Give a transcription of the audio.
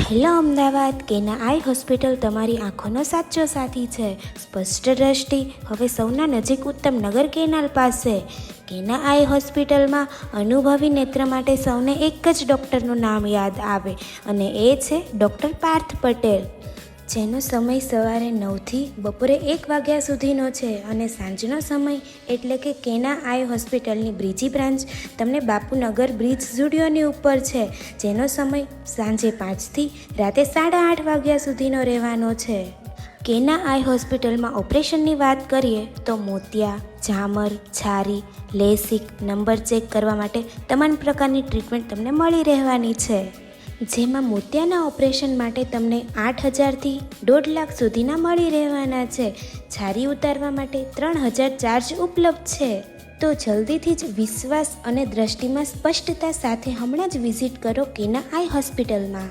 Hello Ahmedabad, કેના આઈ hospital તમારી આંખોનો સાચો સાથી છે. સ્પષ્ટ દ્રષ્ટિ હવે સૌના નજીક ઉત્તમ નગર કેનાલ પાસે. કેના આઈ હોસ્પિટલમાં અનુભવી નેત્ર માટે સૌને એક જ ડૉક્ટરનું નામ યાદ આવે અને એ છે ડૉક્ટર પાર્થ પટેલ, જેનો સમય સવારે 9થી બપોરે 1 વાગ્યા સુધીનો છે અને સાંજનો સમય એટલે કે કેના આઈ હોસ્પિટલની બ્રિજી બ્રાન્ચ તમને બાપુનગર બ્રિજ સ્ટુડિયોની ઉપર છે, જેનો સમય સાંજે 5થી રાતે 8:30 વાગ્યા સુધીનો રહેવાનો છે. કેના આઈ હોસ્પિટલમાં ઓપરેશનની વાત કરીએ તો મોતિયા, ઝામર, છારી, લેસિક, નંબર ચેક કરવા માટે તમામ પ્રકારની ટ્રીટમેન્ટ તમને મળી રહેવાની છે. જેમાં મોતિયાના ઓપરેશન માટે તમને 8,000થી 1.5 લાખ સુધીના મળી રહેવાના છે. છારી ઉતારવા માટે 3,000 ચાર્જ ઉપલબ્ધ છે. તો જલ્દીથી જ વિશ્વાસ અને દ્રષ્ટિમાં સ્પષ્ટતા સાથે હમણાં જ વિઝિટ કરો કેના આઈ હોસ્પિટલમાં.